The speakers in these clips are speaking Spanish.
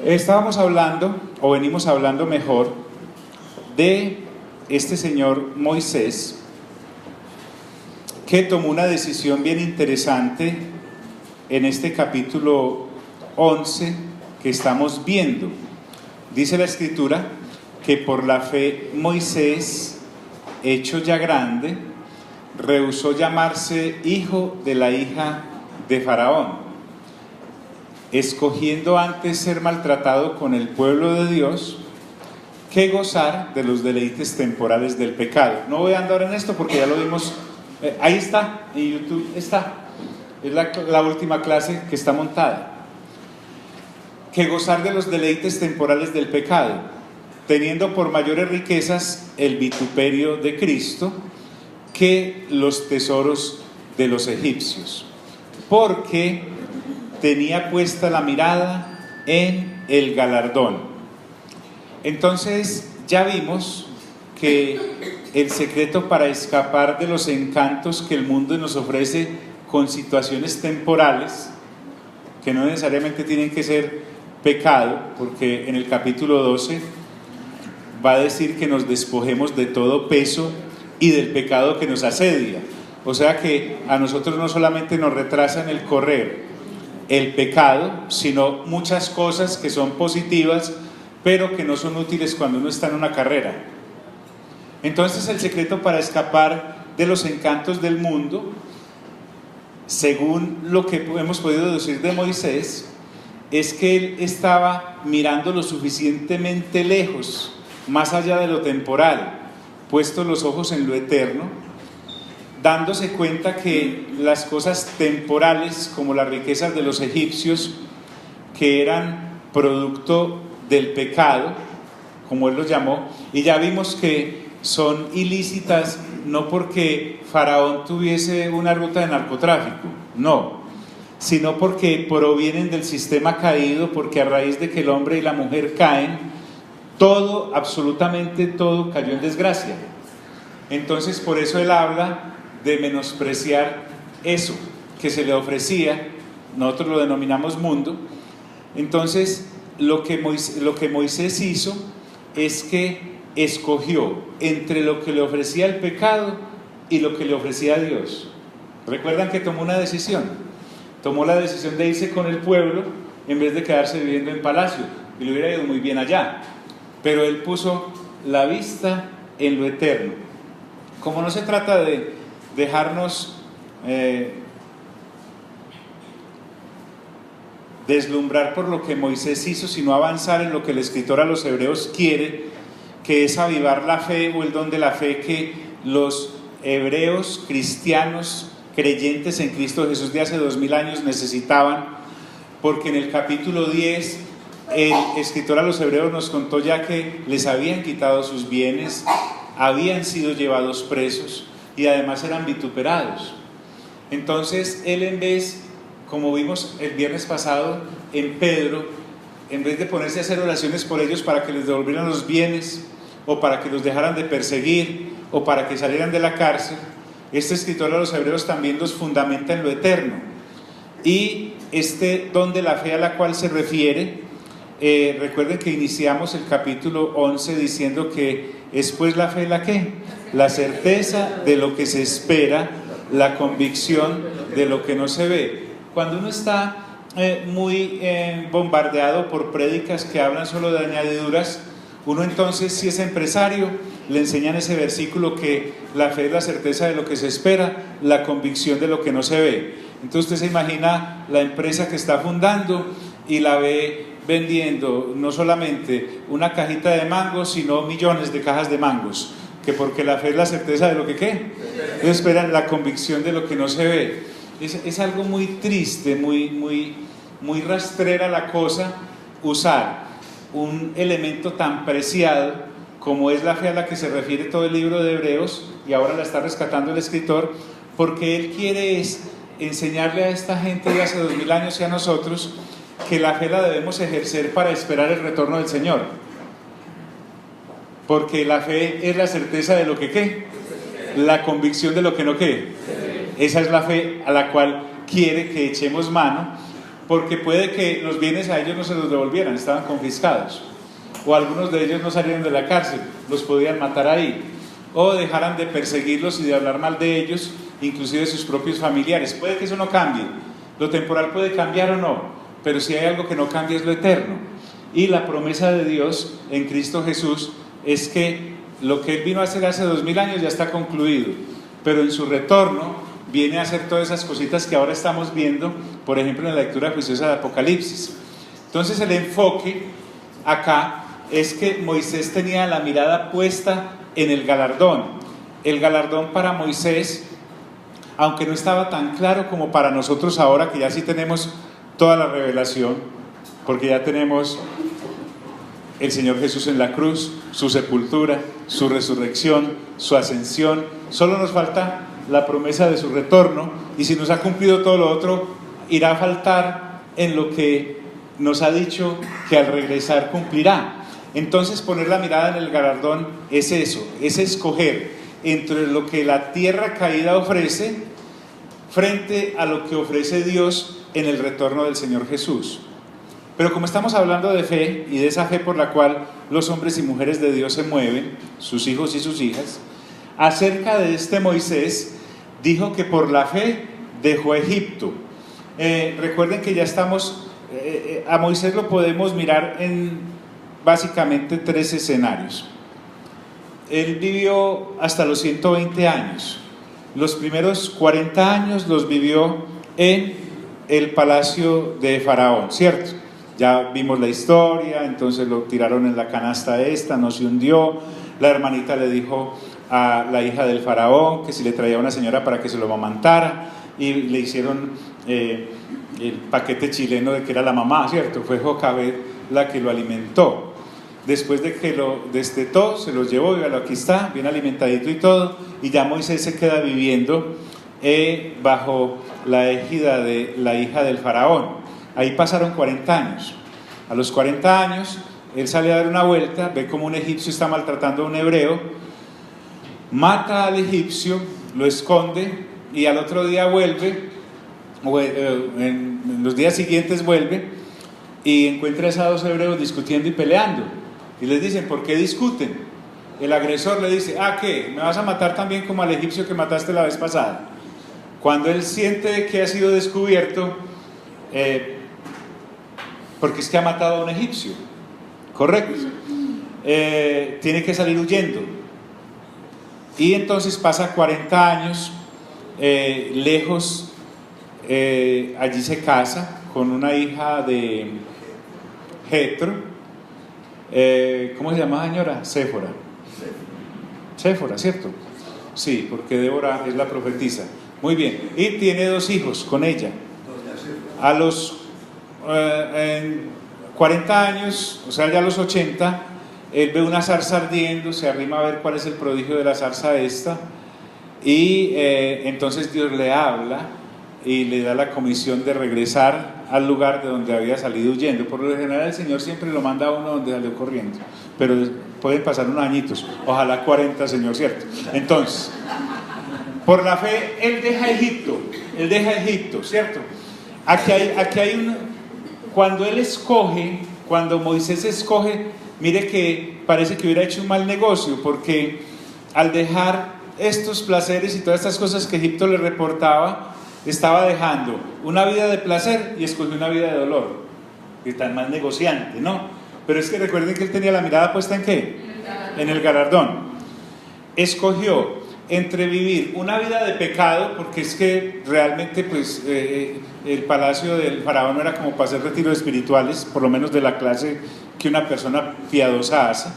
Estábamos hablando, o venimos hablando mejor, de este señor Moisés, que tomó una decisión bien interesante en este capítulo 11 que estamos viendo. Dice la Escritura que por la fe Moisés, hecho ya grande, rehusó llamarse hijo de la hija de Faraón, escogiendo antes ser maltratado con el pueblo de Dios que gozar de los deleites temporales del pecado. No voy a andar en esto porque ya lo vimos, ahí está, en YouTube está, es la última clase que está montada. Que gozar de los deleites temporales del pecado, teniendo por mayores riquezas el vituperio de Cristo que los tesoros de los egipcios, porque tenía puesta la mirada en el galardón. Entonces ya vimos que el secreto para escapar de los encantos que el mundo nos ofrece con situaciones temporales, que no necesariamente tienen que ser pecado, porque en el capítulo 12 va a decir que nos despojemos de todo peso y del pecado que nos asedia. O sea que a nosotros no solamente nos retrasa en el correr el pecado, sino muchas cosas que son positivas, pero que no son útiles cuando uno está en una carrera. Entonces el secreto para escapar de los encantos del mundo, según lo que hemos podido deducir de Moisés, es que él estaba mirando lo suficientemente lejos, más allá de lo temporal, puesto los ojos en lo eterno, dándose cuenta que las cosas temporales, como las riquezas de los egipcios, que eran producto del pecado, como él los llamó, y ya vimos que son ilícitas no porque Faraón tuviese una ruta de narcotráfico, no, sino porque provienen del sistema caído, porque a raíz de que el hombre y la mujer caen, todo, absolutamente todo cayó en desgracia. Entonces por eso él habla de menospreciar eso que se le ofrecía, nosotros lo denominamos mundo. Entonces lo que Moisés hizo es que escogió entre lo que le ofrecía el pecado y lo que le ofrecía a Dios. ¿Recuerdan que tomó una decisión? Tomó la decisión de irse con el pueblo en vez de quedarse viviendo en palacio, y le hubiera ido muy bien allá, pero él puso la vista en lo eterno. Como no se trata de dejarnos deslumbrar por lo que Moisés hizo, sino avanzar en lo que el escritor a los hebreos quiere, que es avivar la fe o el don de la fe que los hebreos cristianos creyentes en Cristo Jesús de hace 2000 años necesitaban, porque en el capítulo 10 el escritor a los hebreos nos contó ya que les habían quitado sus bienes, habían sido llevados presos y además eran vituperados. Entonces él, en vez, como vimos el viernes pasado en Pedro, en vez de ponerse a hacer oraciones por ellos para que les devolvieran los bienes o para que los dejaran de perseguir o para que salieran de la cárcel, este escritor a los hebreos también los fundamenta en lo eterno. Y este don de la fe a la cual se refiere, recuerden que iniciamos el capítulo 11 diciendo que es pues la fe la ¿qué? La certeza de lo que se espera, la convicción de lo que no se ve. Cuando uno está muy bombardeado por prédicas que hablan solo de añadiduras, uno entonces, si es empresario, le enseñan ese versículo que la fe es la certeza de lo que se espera, la convicción de lo que no se ve. Entonces usted se imagina la empresa que está fundando y la ve vendiendo no solamente una cajita de mangos, sino millones de cajas de mangos, que porque la fe es la certeza de lo que ¿qué? Ellos esperan la convicción de lo que no se ve. Es algo muy triste, muy rastrera la cosa, usar un elemento tan preciado como es la fe a la que se refiere todo el libro de Hebreos, y ahora la está rescatando el escritor, porque él quiere enseñarle a esta gente de hace 2000 años y a nosotros que la fe la debemos ejercer para esperar el retorno del Señor, porque la fe es la certeza de lo que ¿qué? La convicción de lo que no ¿qué? Esa es la fe a la cual quiere que echemos mano, porque puede que los bienes a ellos no se los devolvieran, estaban confiscados, o algunos de ellos no salieron de la cárcel, los podían matar ahí, o dejaran de perseguirlos y de hablar mal de ellos, inclusive sus propios familiares. Puede que eso no cambie, lo temporal puede cambiar o no, pero si hay algo que no cambia es lo eterno. Y la promesa de Dios en Cristo Jesús es que lo que Él vino a hacer hace 2000 años ya está concluido, pero en su retorno viene a hacer todas esas cositas que ahora estamos viendo, por ejemplo en la lectura juiciosa de Apocalipsis. Entonces el enfoque acá es que Moisés tenía la mirada puesta en el galardón. El galardón para Moisés, aunque no estaba tan claro como para nosotros ahora, que ya sí tenemos toda la revelación, porque ya tenemos el Señor Jesús en la cruz, su sepultura, su resurrección, su ascensión, solo nos falta la promesa de su retorno, y si nos ha cumplido todo lo otro, irá a faltar en lo que nos ha dicho que al regresar cumplirá. Entonces poner la mirada en el galardón es eso, es escoger entre lo que la tierra caída ofrece frente a lo que ofrece Dios en el retorno del Señor Jesús. Pero como estamos hablando de fe y de esa fe por la cual los hombres y mujeres de Dios se mueven, sus hijos y sus hijas, acerca de este Moisés, dijo que por la fe dejó Egipto. Recuerden que ya estamos, a Moisés lo podemos mirar en básicamente 3 escenarios. Él vivió hasta los 120 años. Los primeros 40 años los vivió en el palacio de Faraón, ¿cierto? Ya vimos la historia, entonces lo tiraron en la canasta esta, no se hundió. La hermanita le dijo a la hija del Faraón que si le traía una señora para que se lo amamantara, y le hicieron el paquete chileno de que era la mamá, ¿cierto? Fue Jocabed la que lo alimentó. Después de que lo destetó, se los llevó, y aquí está, bien alimentadito y todo, y ya Moisés se queda viviendo bajo la égida de la hija del Faraón. Ahí pasaron 40 años. A los 40 años, él sale a dar una vuelta, ve como un egipcio está maltratando a un hebreo, mata al egipcio, lo esconde, y al otro día vuelve, o en los días siguientes vuelve, y encuentra a esos 2 hebreos discutiendo y peleando. Y les dicen, ¿por qué discuten? El agresor le dice, ¿qué? ¿Me vas a matar también como al egipcio que mataste la vez pasada? Cuando él siente que ha sido descubierto, porque es que ha matado a un egipcio, correcto, tiene que salir huyendo. Y entonces pasa 40 años lejos, allí se casa con una hija de Jetro. ¿Cómo se llama, señora? Séfora, ¿cierto? Sí, porque Débora es la profetisa. Muy bien, y tiene 2 hijos con ella. A los 40 años, o sea, ya a los 80, él ve una zarza ardiendo, se arrima a ver cuál es el prodigio de la zarza esta, y entonces Dios le habla y le da la comisión de regresar al lugar de donde había salido huyendo. Por lo general el Señor siempre lo manda a uno donde salió corriendo, pero pueden pasar unos añitos, ojalá 40, Señor, ¿cierto? Entonces, por la fe él deja Egipto, ¿cierto? Aquí hay cuando él escoge, cuando Moisés escoge, mire que parece que hubiera hecho un mal negocio, porque al dejar estos placeres y todas estas cosas que Egipto le reportaba, estaba dejando una vida de placer y escogió una vida de dolor. Y tan mal negociante, ¿no? Pero es que recuerden que él tenía la mirada puesta ¿en qué? En el galardón. Escogió entre vivir una vida de pecado, porque es que realmente pues el palacio del faraón no era como para hacer retiros espirituales, por lo menos de la clase que una persona piadosa hace.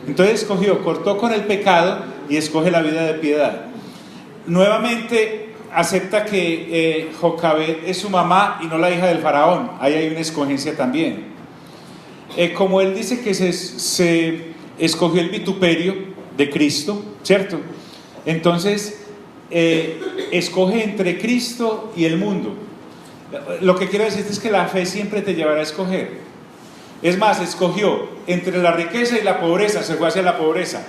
Entonces cortó con el pecado y escoge la vida de piedad. Nuevamente acepta que Jocabed es su mamá y no la hija del faraón. Ahí hay una escogencia también. Como él dice que se escogió el vituperio de Cristo, ¿cierto? Entonces escoge entre Cristo y el mundo. Lo que quiero decir es que la fe siempre te llevará a escoger. Es más, escogió entre la riqueza y la pobreza, se fue hacia la pobreza.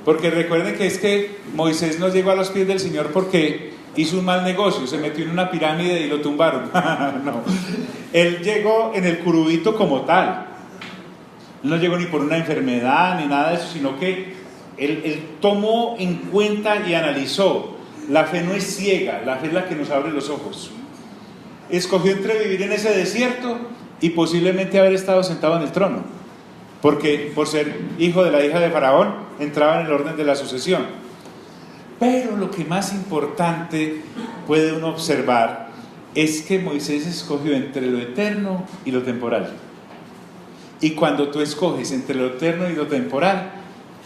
Porque recuerden que es que Moisés no llegó a los pies del Señor porque hizo un mal negocio, se metió en una pirámide y lo tumbaron. No. Él llegó en el curubito como tal. No llegó ni por una enfermedad ni nada de eso, sino que él tomó en cuenta y analizó. La fe no es ciega, la fe es la que nos abre los ojos. Escogió entre vivir en ese desierto y posiblemente haber estado sentado en el trono, porque por ser hijo de la hija de Faraón entraba en el orden de la sucesión. Pero lo que más importante puede uno observar es que Moisés escogió entre lo eterno y lo temporal. Y cuando tú escoges entre lo eterno y lo temporal,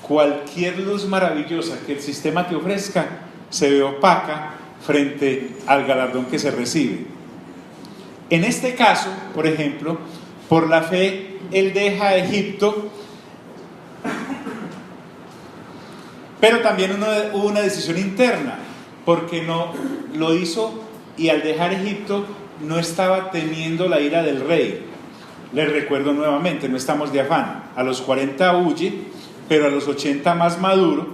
cualquier luz maravillosa que el sistema te ofrezca se ve opaca frente al galardón que se recibe. En este caso, por ejemplo, por la fe, él deja Egipto, pero también hubo una decisión interna, porque no lo hizo, y al dejar Egipto no estaba temiendo la ira del rey. Les recuerdo nuevamente, no estamos de afán. A los 40 huye, pero a los 80 más maduro,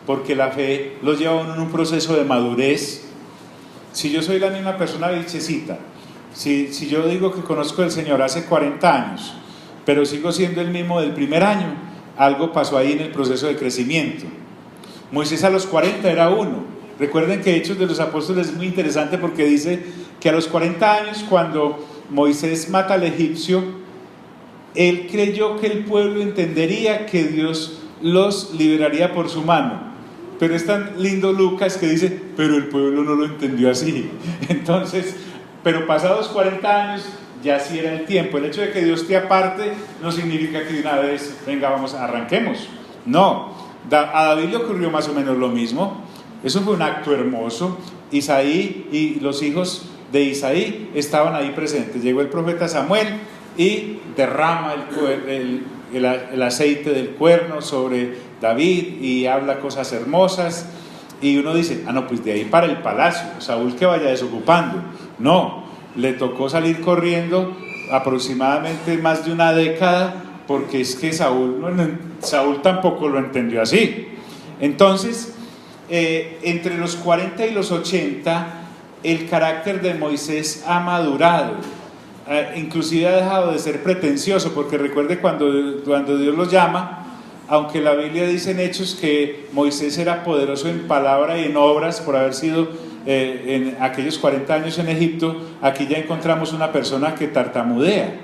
porque la fe los lleva a uno en un proceso de madurez. Si yo soy la misma persona bichecita, si yo digo que conozco al Señor hace 40 años, pero sigo siendo el mismo del primer año, algo pasó ahí en el proceso de crecimiento. Moisés a los 40 era uno. Recuerden que Hechos de los Apóstoles es muy interesante porque dice que a los 40 años, cuando Moisés mata al egipcio, él creyó que el pueblo entendería que Dios los liberaría por su mano. Pero es tan lindo Lucas que dice, pero el pueblo no lo entendió así. Entonces, pero pasados 40 años, ya sí era el tiempo. El hecho de que Dios te aparte no significa que de una vez, venga, vamos, arranquemos. No, a David le ocurrió más o menos lo mismo. Eso fue un acto hermoso. Isaí y los hijos de Isaí estaban ahí presentes. Llegó el profeta Samuel y derrama el aceite del cuerno sobre David y habla cosas hermosas. Y uno dice, no, pues de ahí para el palacio, Saúl que vaya desocupando. No, le tocó salir corriendo aproximadamente más de una década, porque es que Saúl tampoco lo entendió así. Entonces, entre los 40 y los 80, el carácter de Moisés ha madurado, inclusive ha dejado de ser pretencioso, porque recuerde cuando Dios los llama, aunque la Biblia dice en Hechos que Moisés era poderoso en palabra y en obras por haber sido en aquellos 40 años en Egipto, aquí ya encontramos una persona que tartamudea,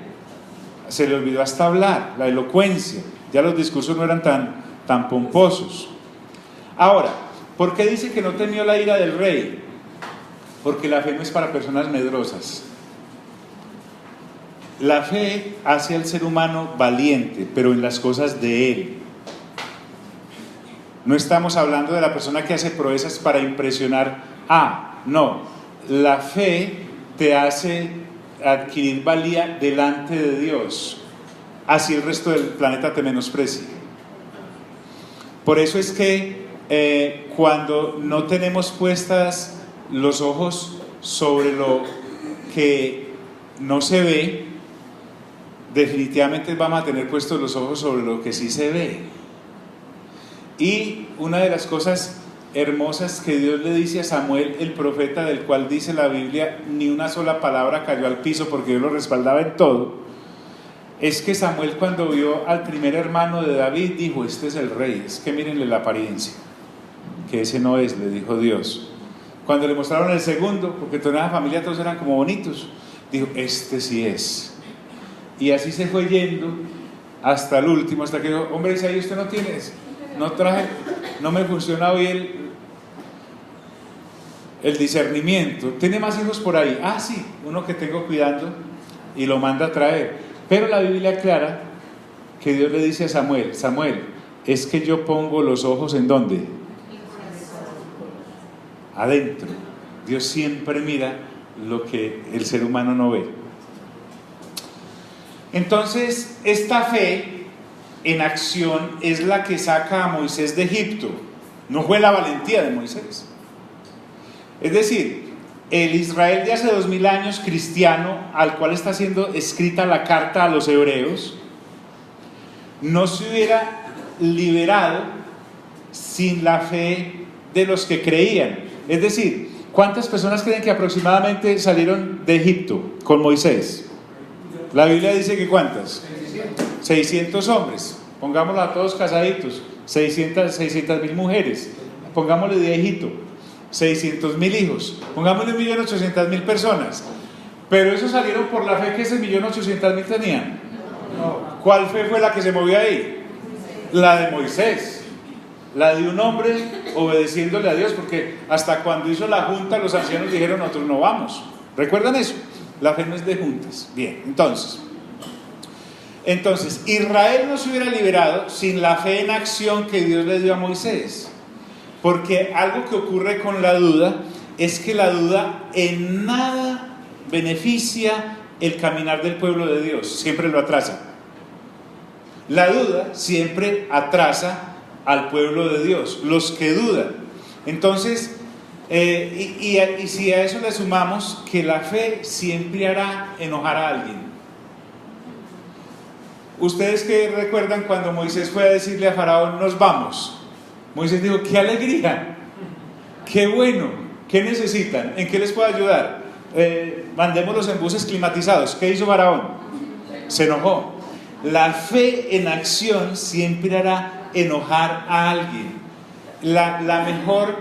se le olvidó hasta hablar, la elocuencia, ya los discursos no eran tan pomposos. Ahora, ¿por qué dice que no temió la ira del rey? Porque la fe no es para personas medrosas. La fe hace al ser humano valiente, pero en las cosas de él. No estamos hablando de la persona que hace proezas para impresionar. No, la fe te hace adquirir valía delante de Dios, así el resto del planeta te menosprecia. Por eso es que cuando no tenemos puestas los ojos sobre lo que no se ve, definitivamente vamos a tener puestos los ojos sobre lo que sí se ve. Y una de las cosas hermosas que Dios le dice a Samuel, el profeta, del cual dice la Biblia, ni una sola palabra cayó al piso porque Dios lo respaldaba en todo, es que Samuel, cuando vio al primer hermano de David, dijo, este es el rey, es que mírenle la apariencia, que ese no es, le dijo Dios. Cuando le mostraron el segundo, porque toda la familia todos eran como bonitos, dijo, este sí es. Y así se fue yendo hasta el último, hasta que dijo, hombre Isaí, usted no tiene, no traje, no me funciona hoy el discernimiento. ¿Tiene más hijos por ahí? Sí, uno que tengo cuidando, y lo manda a traer. Pero la Biblia aclara que Dios le dice a Samuel, Samuel, es que yo pongo los ojos ¿en dónde? Adentro. Dios siempre mira lo que el ser humano no ve. Entonces, esta fe en acción es la que saca a Moisés de Egipto. No fue la valentía de Moisés. Es decir, el Israel de hace 2000 años cristiano, al cual está siendo escrita la carta a los hebreos, no se hubiera liberado sin la fe de los que creían. Es decir, ¿cuántas personas creen que aproximadamente salieron de Egipto con Moisés? La Biblia dice que ¿cuántas? 600 hombres, pongámoslo a todos casaditos, 600.000 mujeres, pongámosle de hijito, 600.000 hijos, pongámosle 1.800.000 personas. Pero esos salieron por la fe que ese 1.800.000 tenían. ¿Cuál fe fue la que se movió ahí? La de Moisés, la de un hombre obedeciéndole a Dios, porque hasta cuando hizo la junta los ancianos dijeron: nosotros no vamos. ¿Recuerdan eso? La fe no es de juntas. Bien, entonces Israel no se hubiera liberado sin la fe en acción que Dios le dio a Moisés, porque algo que ocurre con la duda es que la duda en nada beneficia el caminar del pueblo de Dios, siempre lo atrasa. La duda siempre atrasa al pueblo de Dios, los que dudan. Entonces, y si a eso le sumamos que la fe siempre hará enojar a alguien. Ustedes que recuerdan cuando Moisés fue a decirle a Faraón: nos vamos. Moisés dijo: qué alegría, qué bueno, ¿qué necesitan? ¿En qué les puedo ayudar? Mandémoslos en buses climatizados. ¿Qué hizo Faraón? Se enojó. La fe en acción siempre hará enojar a alguien. La mejor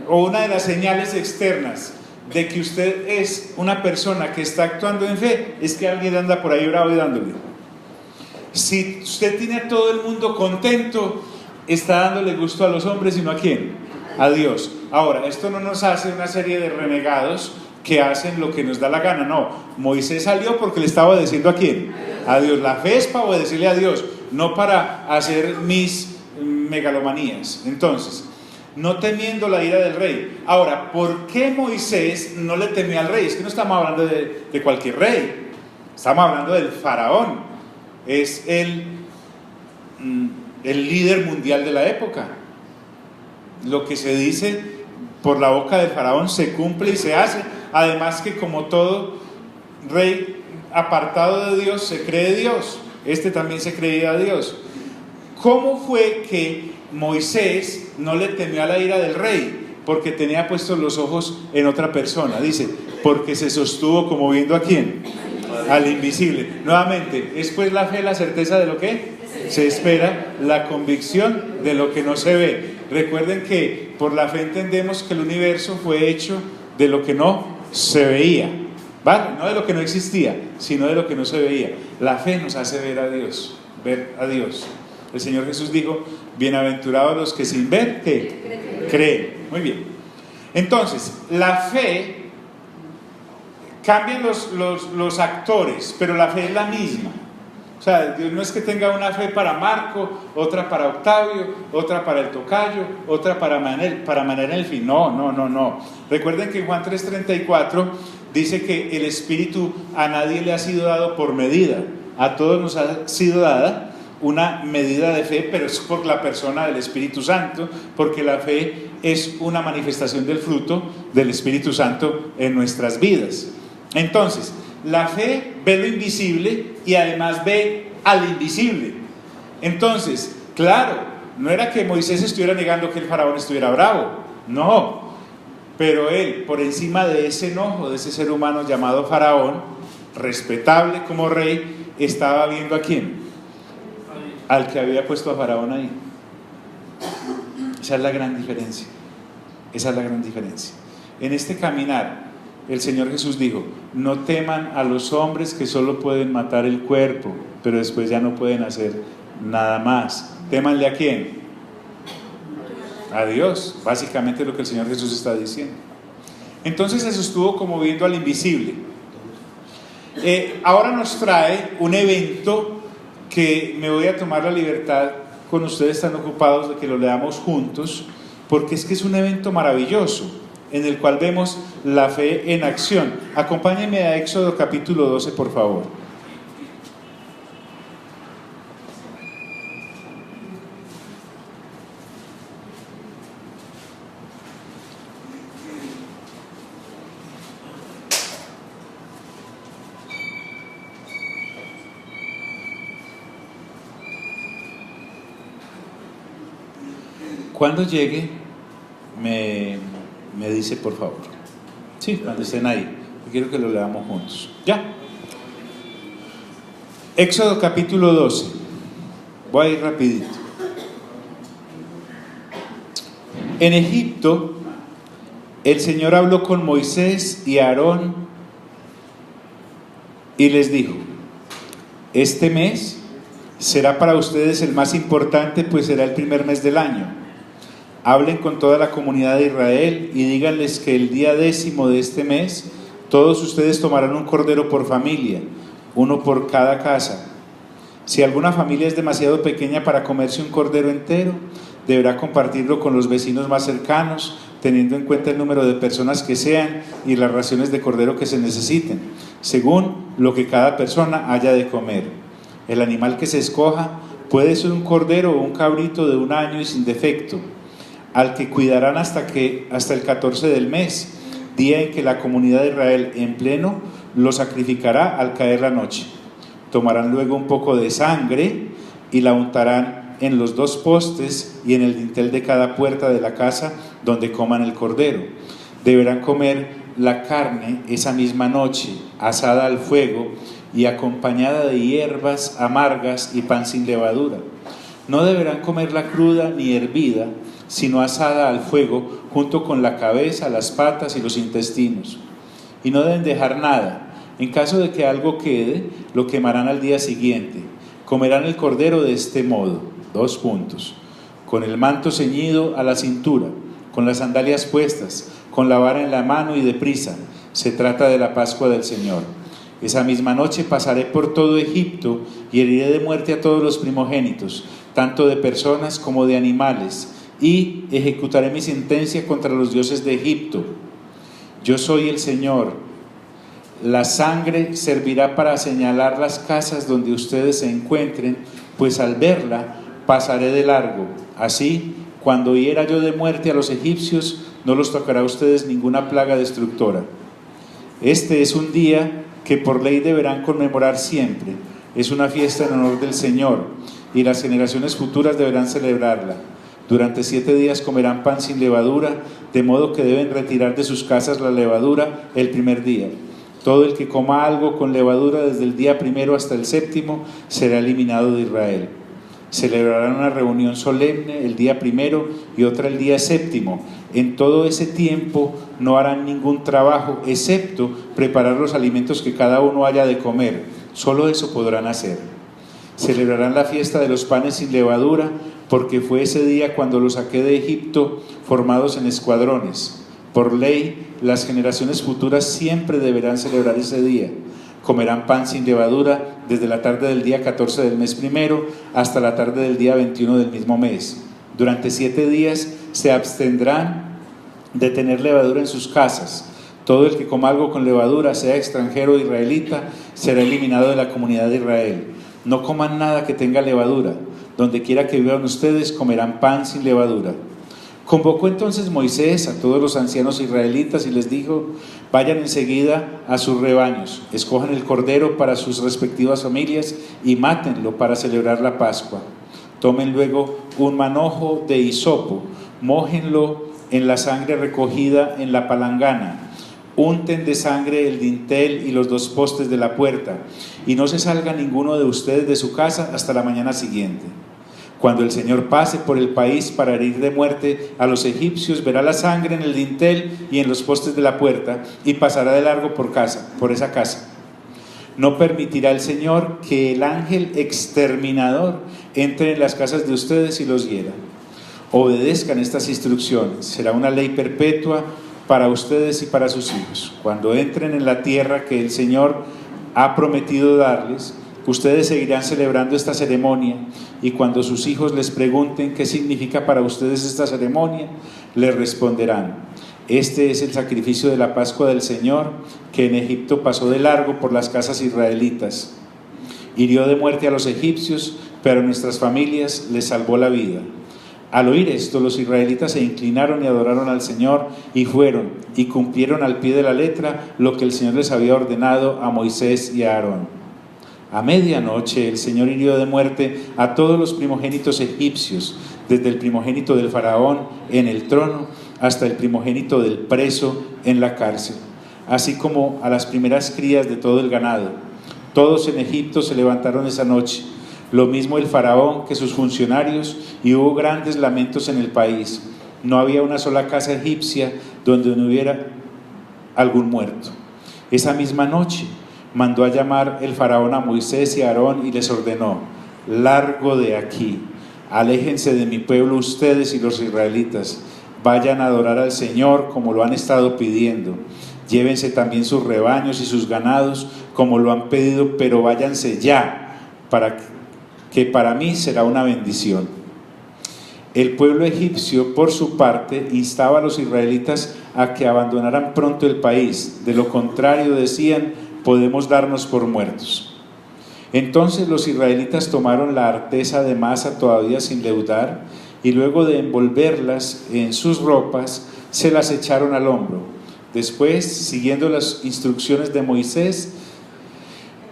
o una de las señales externas de que usted es una persona que está actuando en fe es que alguien anda por ahí bravo y dándole. Si usted tiene a todo el mundo contento, está dándole gusto a los hombres, sino ¿a quién? A Dios. Ahora, esto no nos hace una serie de renegados que hacen lo que nos da la gana. No, Moisés salió porque le estaba obedeciendo ¿a quién? A Dios. La fe es para obedecerle a Dios, no para hacer mis megalomanías. Entonces, no temiendo la ira del rey. Ahora, ¿por qué Moisés no le temía al rey? Es que no estamos hablando de cualquier rey, estamos hablando del faraón. Es el líder mundial de la época. Lo que se dice por la boca del faraón se cumple y se hace. Además que, como todo rey apartado de Dios, se cree Dios. Este también se creía a Dios. ¿Cómo fue que Moisés no le temió a la ira del rey? Porque tenía puestos los ojos en otra persona. Dice: porque se sostuvo como viendo ¿a quién? Al invisible. Nuevamente, ¿es pues la fe la certeza de lo que se espera, la convicción de lo que no se ve? Recuerden que por la fe entendemos que el universo fue hecho de lo que no se veía, ¿vale? No de lo que no existía, sino de lo que no se veía. La fe nos hace ver a Dios, ver a Dios. El Señor Jesús dijo: bienaventurados los que sin ver, ¿qué? Creen. Muy bien. Entonces, la fe cambian los actores, pero la fe es la misma. O sea, Dios no es que tenga una fe para Marco, otra para Octavio, otra para el tocayo, otra para Manuel en el fin. No. Recuerden que en Juan 3:34 dice que el Espíritu a nadie le ha sido dado por medida. A todos nos ha sido dada una medida de fe, pero es por la persona del Espíritu Santo, porque la fe es una manifestación del fruto del Espíritu Santo en nuestras vidas. Entonces, la fe ve lo invisible y además ve al invisible. Entonces, claro, no era que Moisés estuviera negando que el faraón estuviera bravo, no, pero él, por encima de ese enojo de ese ser humano llamado faraón, respetable como rey, estaba viendo ¿a quién? Al que había puesto a faraón ahí. Esa es la gran diferencia. Esa es la gran diferencia. En este caminar, el Señor Jesús dijo: no teman a los hombres que solo pueden matar el cuerpo, pero después ya no pueden hacer nada más. ¿Témanle a quién? A Dios. Básicamente lo que el Señor Jesús está diciendo. Entonces se sostuvo como viendo al invisible. Ahora nos trae un evento que me voy a tomar la libertad, con ustedes tan ocupados, de que lo leamos juntos, porque es que es un evento maravilloso en el cual vemos la fe en acción. Acompáñenme a Éxodo capítulo 12, por favor. Cuando llegue, me dice por favor. Sí, cuando estén ahí. Quiero que lo leamos juntos. ¿Ya? Éxodo capítulo 12. Voy a ir rapidito. En Egipto, el Señor habló con Moisés y Aarón y les dijo: este mes será para ustedes el más importante, pues será el primer mes del año. Hablen con toda la comunidad de Israel y díganles que el día 10º de este mes todos ustedes tomarán un cordero por familia, uno por cada casa. Si alguna familia es demasiado pequeña para comerse un cordero entero, deberá compartirlo con los vecinos más cercanos, teniendo en cuenta el número de personas que sean y las raciones de cordero que se necesiten, según lo que cada persona haya de comer. El animal que se escoja puede ser un cordero o un cabrito de 1 año y sin defecto, al que cuidarán hasta el 14 del mes, día en que la comunidad de Israel en pleno lo sacrificará al caer la noche. Tomarán luego un poco de sangre y la untarán en los 2 postes y en el dintel de cada puerta de la casa donde coman el cordero. Deberán comer la carne esa misma noche, asada al fuego y acompañada de hierbas amargas y pan sin levadura. No deberán comerla cruda ni hervida, sino asada al fuego, junto con la cabeza, las patas y los intestinos. Y no deben dejar nada. En caso de que algo quede, lo quemarán al día siguiente. Comerán el cordero de este modo: 2 puntos. Con el manto ceñido a la cintura, con las sandalias puestas, con la vara en la mano y deprisa. Se trata de la Pascua del Señor. Esa misma noche pasaré por todo Egipto y heriré de muerte a todos los primogénitos, tanto de personas como de animales, y ejecutaré mi sentencia contra los dioses de Egipto. Yo soy el Señor. La sangre servirá para señalar las casas donde ustedes se encuentren, pues al verla pasaré de largo. Así, cuando hiera yo de muerte a los egipcios, no los tocará a ustedes ninguna plaga destructora. Este es un día que por ley deberán conmemorar siempre. Es una fiesta en honor del Señor, y las generaciones futuras deberán celebrarla. Durante 7 días comerán pan sin levadura, de modo que deben retirar de sus casas la levadura el primer día. Todo el que coma algo con levadura desde el día 1 hasta el 7 será eliminado de Israel. Celebrarán una reunión solemne el día 1 y otra el día 7. En todo ese tiempo no harán ningún trabajo, excepto preparar los alimentos que cada uno haya de comer. Solo eso podrán hacer. Celebrarán la fiesta de los panes sin levadura, porque fue ese día cuando los saqué de Egipto formados en escuadrones. Por ley, las generaciones futuras siempre deberán celebrar ese día. Comerán pan sin levadura desde la tarde del día 14 del mes 1 hasta la tarde del día 21 del mismo mes. Durante 7 días se abstendrán de tener levadura en sus casas. Todo el que coma algo con levadura, sea extranjero o israelita, será eliminado de la comunidad de Israel. No coman nada que tenga levadura. Donde quiera que vivan ustedes, comerán pan sin levadura. Convocó entonces Moisés a todos los ancianos israelitas y les dijo: vayan enseguida a sus rebaños, escojan el cordero para sus respectivas familias y mátenlo para celebrar la Pascua. Tomen luego un manojo de hisopo, mójenlo en la sangre recogida en la palangana, unten de sangre el dintel y los 2 postes de la puerta, y no se salga ninguno de ustedes de su casa hasta la mañana siguiente. Cuando el Señor pase por el país para herir de muerte a los egipcios, verá la sangre en el dintel y en los postes de la puerta, y pasará de largo por esa casa. No permitirá el Señor que el ángel exterminador entre en las casas de ustedes y los hiera. Obedezcan estas instrucciones, será una ley perpetua para ustedes y para sus hijos. Cuando entren en la tierra que el Señor ha prometido darles, ustedes seguirán celebrando esta ceremonia, y cuando sus hijos les pregunten qué significa para ustedes esta ceremonia, les responderán: este es el sacrificio de la Pascua del Señor, que en Egipto pasó de largo por las casas israelitas. Hirió de muerte a los egipcios, pero en nuestras familias les salvó la vida. Al oír esto, los israelitas se inclinaron y adoraron al Señor, y fueron y cumplieron al pie de la letra lo que el Señor les había ordenado a Moisés y a Aarón. A medianoche el Señor hirió de muerte a todos los primogénitos egipcios, desde el primogénito del faraón en el trono hasta el primogénito del preso en la cárcel, así como a las primeras crías de todo el ganado. Todos en Egipto se levantaron esa noche, lo mismo el faraón que sus funcionarios, y hubo grandes lamentos en el país. No había una sola casa egipcia donde no hubiera algún muerto. Esa misma noche mandó a llamar el faraón a Moisés y a Aarón y les ordenó: largo de aquí, aléjense de mi pueblo ustedes y los israelitas, vayan a adorar al Señor como lo han estado pidiendo, llévense también sus rebaños y sus ganados como lo han pedido, pero váyanse ya, que para mí será una bendición. El pueblo egipcio, por su parte, instaba a los israelitas a que abandonaran pronto el país, de lo contrario, decían, podemos darnos por muertos. Entonces los israelitas tomaron la arteza de masa todavía sin leudar, y luego de envolverlas en sus ropas, se las echaron al hombro. Después, siguiendo las instrucciones de Moisés,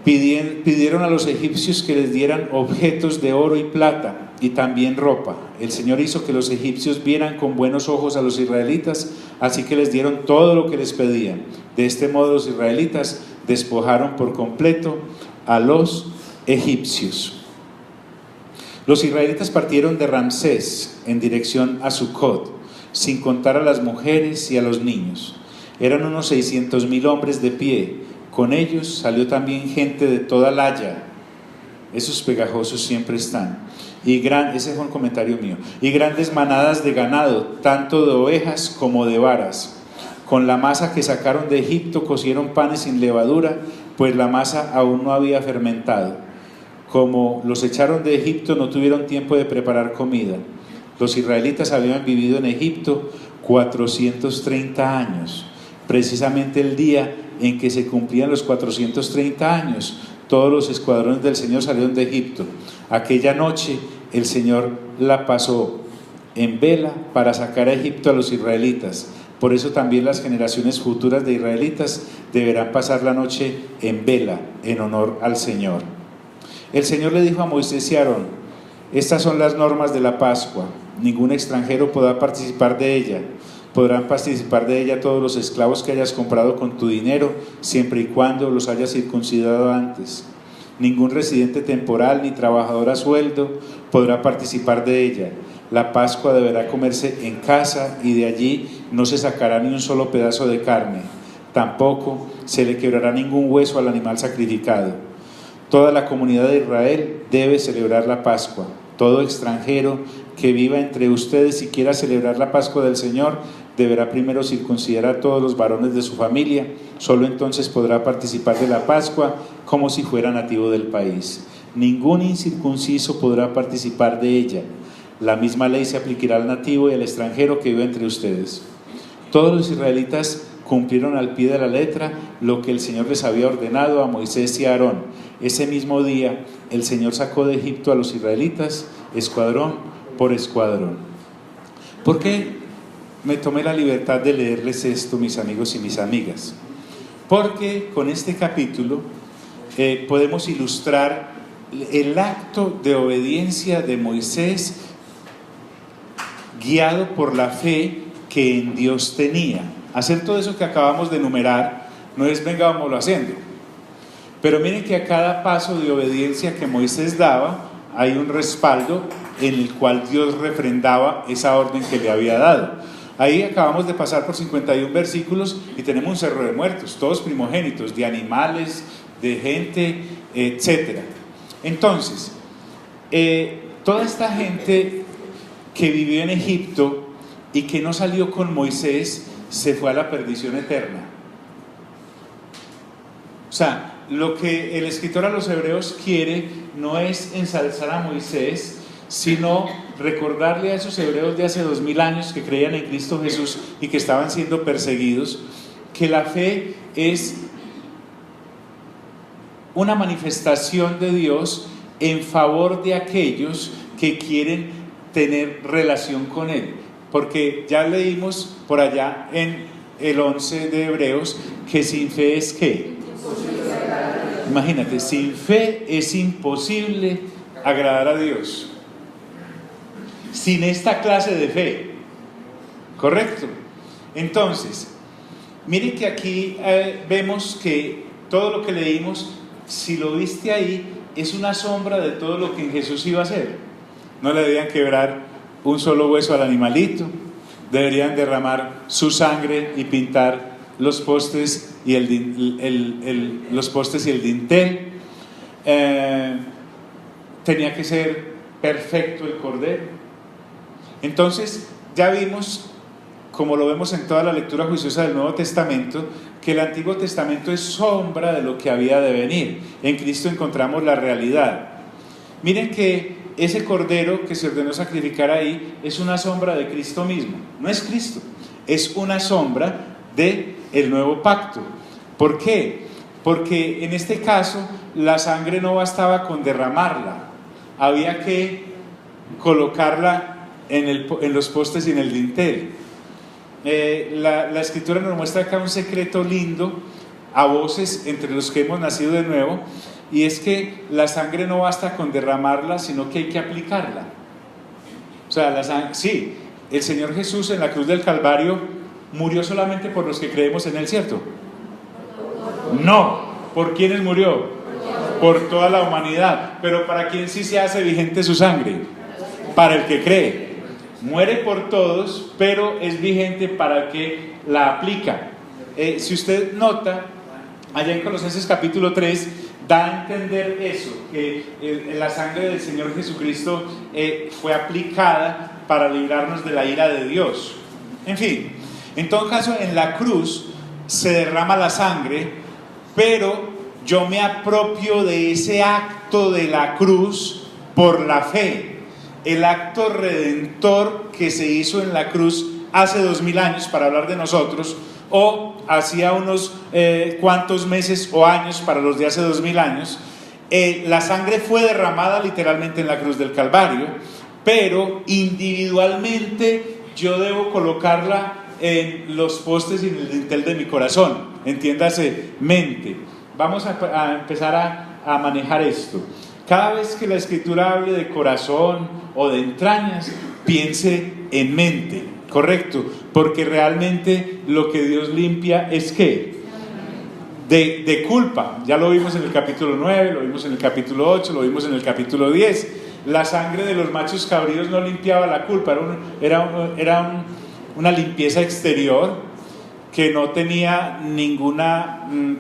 pidieron a los egipcios que les dieran objetos de oro y plata y también ropa. El Señor hizo que los egipcios vieran con buenos ojos a los israelitas, así que les dieron todo lo que les pedían. De este modo los israelitas despojaron por completo a los egipcios. Los israelitas partieron de Ramsés en dirección a Sucot, sin contar a las mujeres y a los niños. Eran unos 600,000 hombres de pie. Con ellos salió también gente de toda Laya. Esos pegajosos siempre están. Ese fue un comentario mío. Y grandes manadas de ganado, tanto de ovejas como de varas. Con la masa que sacaron de Egipto cocieron panes sin levadura, pues la masa aún no había fermentado. Como los echaron de Egipto, no tuvieron tiempo de preparar comida. Los israelitas habían vivido en Egipto 430 años. Precisamente el día en que se cumplían los 430 años, todos los escuadrones del Señor salieron de Egipto. Aquella noche el Señor la pasó en vela para sacar a Egipto a los israelitas. Por eso también las generaciones futuras de israelitas deberán pasar la noche en vela en honor al Señor. El Señor le dijo a Moisés y a Aarón: estas son las normas de la Pascua, ningún extranjero podrá participar de ella. Podrán participar de ella todos los esclavos que hayas comprado con tu dinero, siempre y cuando los hayas circuncidado antes. Ningún residente temporal ni trabajador a sueldo podrá participar de ella. La Pascua deberá comerse en casa y de allí no se sacará ni un solo pedazo de carne. Tampoco se le quebrará ningún hueso al animal sacrificado. Toda la comunidad de Israel debe celebrar la Pascua. Todo extranjero que viva entre ustedes y quiera celebrar la Pascua del Señor deberá primero circuncidar a todos los varones de su familia. Solo entonces podrá participar de la Pascua como si fuera nativo del país. Ningún incircunciso podrá participar de ella. La misma ley se aplicará al nativo y al extranjero que viva entre ustedes. Todos los israelitas cumplieron al pie de la letra lo que el Señor les había ordenado a Moisés y a Aarón. Ese mismo día el Señor sacó de Egipto a los israelitas, escuadrón por escuadrón. ¿Por qué me tomé la libertad de leerles esto, mis amigos y mis amigas? Porque con este capítulo podemos ilustrar el acto de obediencia de Moisés, guiado por la fe que en Dios tenía. Hacer todo eso que acabamos de enumerar no es vengámoslo haciendo, pero miren que a cada paso de obediencia que Moisés daba hay un respaldo en el cual Dios refrendaba esa orden que le había dado. Ahí acabamos de pasar por 51 versículos y tenemos un cerro de muertos, todos primogénitos, de animales, de gente, etc. Entonces, toda esta gente que vivió en Egipto y que no salió con Moisés, se fue a la perdición eterna. O sea, lo que el escritor a los Hebreos quiere no es ensalzar a Moisés, sino recordarle a esos hebreos de hace 2000 años que creían en Cristo Jesús y que estaban siendo perseguidos, que la fe es una manifestación de Dios en favor de aquellos que quieren tener relación con Él. Porque ya leímos por allá en el 11 de Hebreos que sin fe es ¿qué? Imagínate, sin fe es imposible agradar a Dios. Sin esta clase de fe, ¿correcto? Entonces, miren que aquí vemos que todo lo que leímos si lo viste ahí, es una sombra de todo lo que en Jesús iba a hacer. No le debían quebrar un solo hueso al animalito, deberían derramar su sangre y pintar los postes y los postes y el dintel. Tenía que ser perfecto el cordero. Entonces ya vimos, como lo vemos en toda la lectura juiciosa del Nuevo Testamento, que el Antiguo Testamento es sombra de lo que había de venir. En Cristo encontramos la realidad. Miren que ese cordero que se ordenó sacrificar ahí es una sombra de Cristo mismo. No es Cristo, es una sombra del nuevo pacto. ¿Por qué? Porque en este caso la sangre no bastaba con derramarla, había que colocarla en los postes y en el dintel. La Escritura nos muestra acá un secreto lindo a voces entre los que hemos nacido de nuevo, y es que la sangre no basta con derramarla, sino que hay que aplicarla. O sea, la sangre, sí, el Señor Jesús en la cruz del Calvario murió solamente por los que creemos en Él, ¿cierto? No, ¿por quiénes murió? Por toda la humanidad. Pero ¿para quién sí se hace vigente su sangre? Para el que cree. Muere por todos, pero es vigente para el que la aplica. Si usted nota, allá en Colosenses capítulo 3, da a entender eso, que la sangre del Señor Jesucristo fue aplicada para librarnos de la ira de Dios. En fin, en todo caso, en la cruz se derrama la sangre, pero yo me apropio de ese acto de la cruz por la fe. El acto redentor que se hizo en la cruz hace 2000 años, para hablar de nosotros, o hacía unos cuantos meses o años para los de hace 2000 años, la sangre fue derramada literalmente en la cruz del Calvario, pero individualmente yo debo colocarla en los postes y en el dintel de mi corazón, entiéndase, mente. Vamos a empezar a manejar esto. Cada vez que la Escritura hable de corazón o de entrañas, piense en mente, correcto, porque realmente lo que Dios limpia es ¿qué? De culpa. Ya lo vimos en el capítulo 9, lo vimos en el capítulo 8, lo vimos en el capítulo 10. La sangre de los machos cabríos no limpiaba la culpa, era una limpieza exterior que no tenía ningún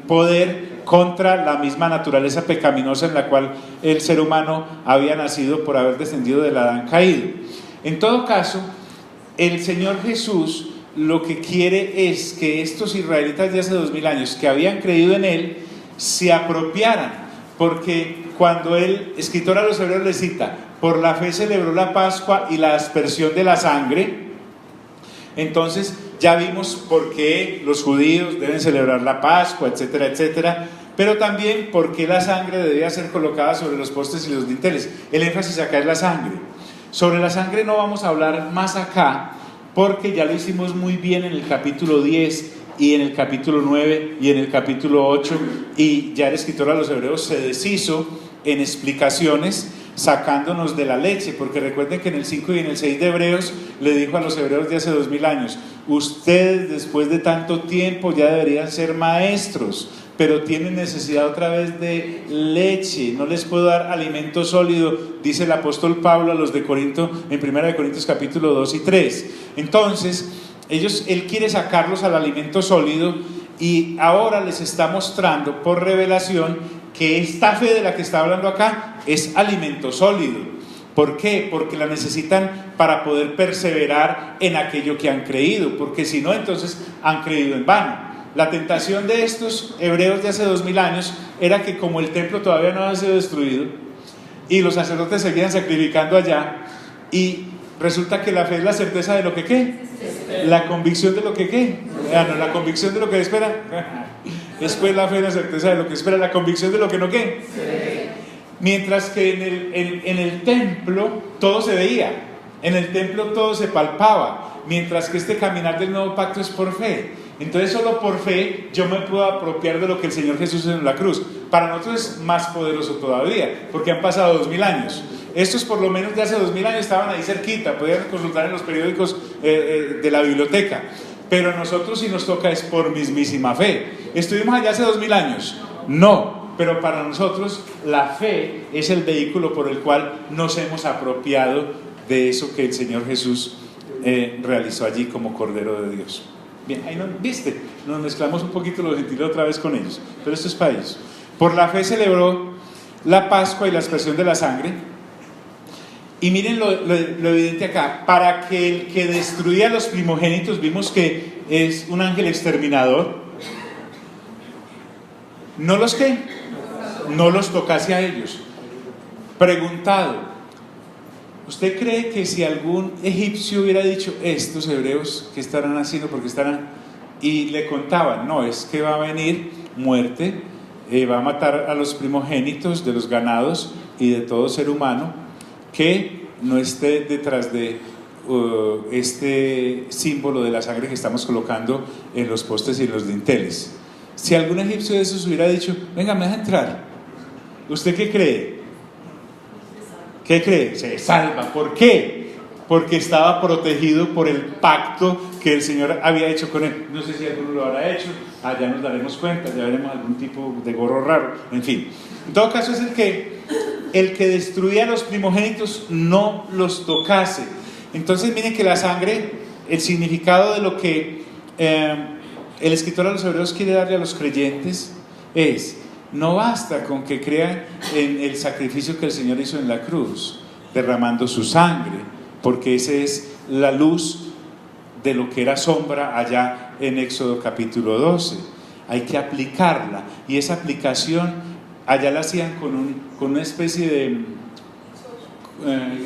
poder contra la misma naturaleza pecaminosa en la cual el ser humano había nacido por haber descendido del Adán caído. En todo caso, el Señor Jesús lo que quiere es que estos israelitas de hace 2000 años que habían creído en Él se apropiaran, porque cuando el escritor a los hebreos le cita, por la fe celebró la Pascua y la aspersión de la sangre, entonces ya vimos por qué los judíos deben celebrar la Pascua, etcétera, etcétera, pero también por qué la sangre debía ser colocada sobre los postes y los dinteles. El énfasis acá es la sangre. Sobre la sangre no vamos a hablar más acá, porque ya lo hicimos muy bien en el capítulo 10 y en el capítulo 9 y en el capítulo 8, y ya el escritor a los hebreos se deshizo en explicaciones sacándonos de la leche, porque recuerden que en el 5 y en el 6 de Hebreos le dijo a los hebreos de hace 2000 años, ustedes después de tanto tiempo ya deberían ser maestros, pero tienen necesidad otra vez de leche, no les puedo dar alimento sólido, dice el apóstol Pablo a los de Corinto en 1 Corintios capítulo 2 y 3. Entonces él quiere sacarlos al alimento sólido, y ahora les está mostrando por revelación que esta fe de la que está hablando acá es alimento sólido. ¿Por qué? Porque la necesitan para poder perseverar en aquello que han creído, porque si no, entonces han creído en vano. La tentación de estos hebreos de hace 2000 años era que como el templo todavía no había sido destruido y los sacerdotes seguían sacrificando allá, y resulta que la fe es la certeza de lo que ¿qué? La convicción de lo que ¿qué? La convicción de lo que espera. Después la fe es la certeza de lo que espera, la convicción de lo que no ¿qué? Mientras que en el templo todo se veía, en el templo todo se palpaba, mientras que este caminar del nuevo pacto es por fe. Entonces solo por fe yo me puedo apropiar de lo que el Señor Jesús hizo en la cruz. Para nosotros es más poderoso todavía, porque han pasado 2000 años. Estos por lo menos de hace 2000 años estaban ahí cerquita, podían consultar en los periódicos de la biblioteca. Pero a nosotros si nos toca es por mismísima fe. ¿Estuvimos allá hace 2000 años? No. pero para nosotros la fe es el vehículo por el cual nos hemos apropiado de eso que el Señor Jesús realizó allí como Cordero de Dios. Bien, ahí no, ¿viste? Nos mezclamos un poquito los gentiles otra vez con ellos, pero esto es para ellos. Por la fe celebró la Pascua y la aspersión de la sangre. Y miren lo evidente acá, para que el que destruía a los primogénitos, vimos que es un ángel exterminador, no los tocase a ellos. Preguntado, ¿usted cree que si algún egipcio hubiera dicho, estos hebreos, ¿qué estarán haciendo? Porque estarán, y le contaban, no, es que va a venir muerte, va a matar a los primogénitos de los ganados y de todo ser humano que no esté detrás de este símbolo de la sangre que estamos colocando en los postes y en los dinteles? Si algún egipcio de esos hubiera dicho, venga, me deja entrar, ¿usted qué cree? ¿Qué cree? Se salva. ¿Por qué? Porque estaba protegido por el pacto que el Señor había hecho con él. No sé si alguno lo habrá hecho, allá nos daremos cuenta, ya veremos algún tipo de gorro raro, en fin. En todo caso es el que destruía a los primogénitos no los tocase. Entonces miren que la sangre, el significado de lo que el escritor a los hebreos quiere darle a los creyentes es, no basta con que crean en el sacrificio que el Señor hizo en la cruz, derramando su sangre, porque esa es la luz de lo que era sombra allá en Éxodo capítulo 12. Hay que aplicarla, y esa aplicación allá la hacían con una especie de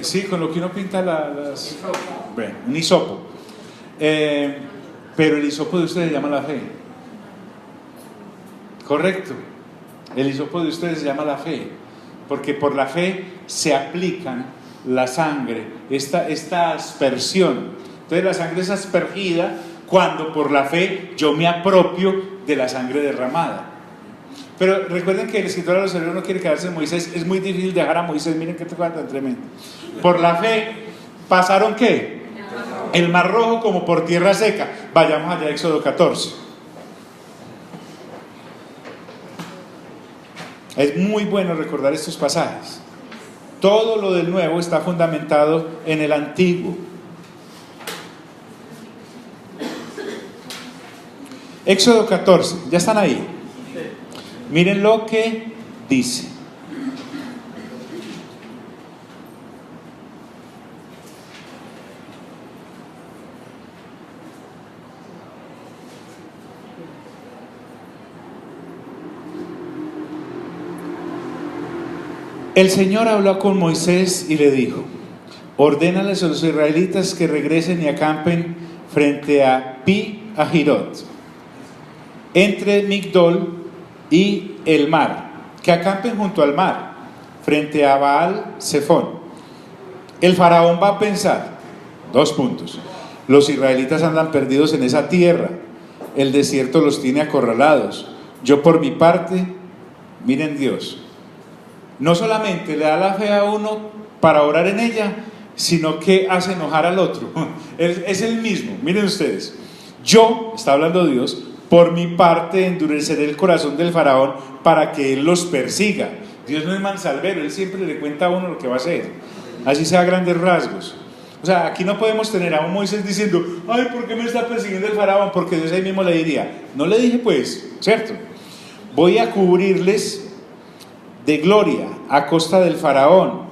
sí, con lo que uno pinta bueno, un hisopo, pero el hisopo de ustedes se llama la fe, correcto. El hisopo de ustedes se llama la fe, porque por la fe se aplican la sangre, esta aspersión. Entonces la sangre es aspergida cuando por la fe yo me apropio de la sangre derramada. Pero recuerden que el escritor a los hebreos no quiere quedarse en Moisés. Es muy difícil dejar a Moisés. Miren qué cosa tan tremendo. Por la fe pasaron ¿qué? El mar rojo como por tierra seca. Vayamos allá a Éxodo 14. Es muy bueno recordar estos pasajes. Todo lo del nuevo está fundamentado en el antiguo. Éxodo 14, ¿ya están ahí? Miren lo que dice. El Señor habló con Moisés y le dijo: ordénales a los israelitas que regresen y acampen frente a Pi-Hahirot, entre Migdol y el mar, que acampen junto al mar, frente a Baal-Zephón. El faraón va a pensar, 2 puntos: los israelitas andan perdidos en esa tierra, el desierto los tiene acorralados. Yo por mi parte, miren, Dios no solamente le da la fe a uno para orar en ella, sino que hace enojar al otro. Es el mismo. Miren ustedes, yo, está hablando Dios, por mi parte endureceré el corazón del faraón para que él los persiga. Dios no es mansalvero, él siempre le cuenta a uno lo que va a hacer, así sea a grandes rasgos. O sea, aquí no podemos tener a un Moisés diciendo, ay, ¿por qué me está persiguiendo el faraón? Porque Dios ahí mismo le diría, no le dije pues, ¿cierto? Voy a cubrirles de gloria a costa del faraón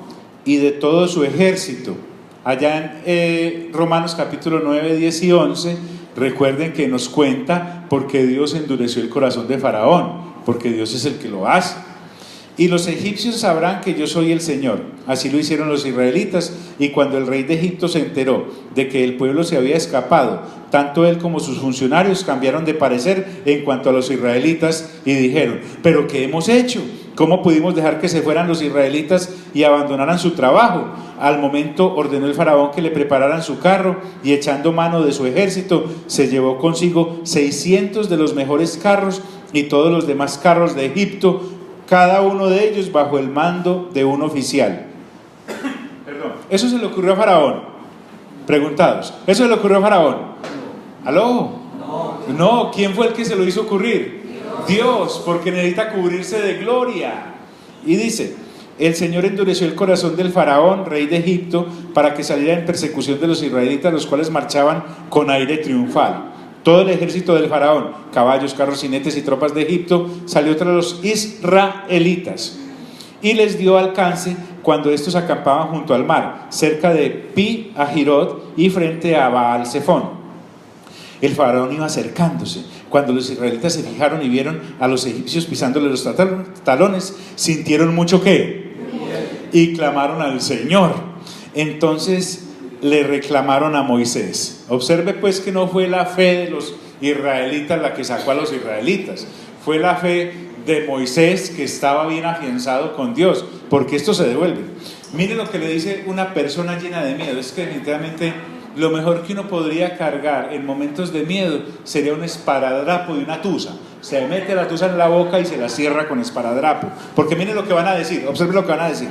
y de todo su ejército. Allá en Romanos capítulo 9, 10 y 11, recuerden que nos cuenta por qué Dios endureció el corazón de faraón, porque Dios es el que lo hace. Y los egipcios sabrán que yo soy el Señor. Así lo hicieron los israelitas, y cuando el rey de Egipto se enteró de que el pueblo se había escapado, tanto él como sus funcionarios cambiaron de parecer en cuanto a los israelitas y dijeron, ¿pero qué hemos hecho? ¿Cómo pudimos dejar que se fueran los israelitas y abandonaran su trabajo? Al momento ordenó el faraón que le prepararan su carro, y echando mano de su ejército se llevó consigo 600 de los mejores carros y todos los demás carros de Egipto, cada uno de ellos bajo el mando de un oficial. Perdón, ¿eso se le ocurrió a faraón? Preguntados, ¿eso se le ocurrió a faraón? ¿Aló? No, ¿quién fue el que se lo hizo ocurrir? Dios, porque necesita cubrirse de gloria. Y dice: el Señor endureció el corazón del faraón, rey de Egipto, para que saliera en persecución de los israelitas, los cuales marchaban con aire triunfal. Todo el ejército del faraón, caballos, carros, jinetes y tropas de Egipto, salió tras los israelitas y les dio alcance cuando estos acampaban junto al mar, cerca de Pi Hahirot y frente a Baal Zephón. El faraón iba acercándose. Cuando los israelitas se fijaron y vieron a los egipcios pisándole los talones, sintieron mucho ¿qué? Y clamaron al Señor. Entonces le reclamaron a Moisés. Observe pues que no fue la fe de los israelitas la que sacó a los israelitas, fue la fe de Moisés, que estaba bien afianzado con Dios, porque esto se devuelve. Mire lo que le dice una persona llena de miedo. Es que definitivamente lo mejor que uno podría cargar en momentos de miedo sería un esparadrapo y una tusa. Se mete la tusa en la boca y se la cierra con esparadrapo, porque mire lo que van a decir. Observe lo que van a decir.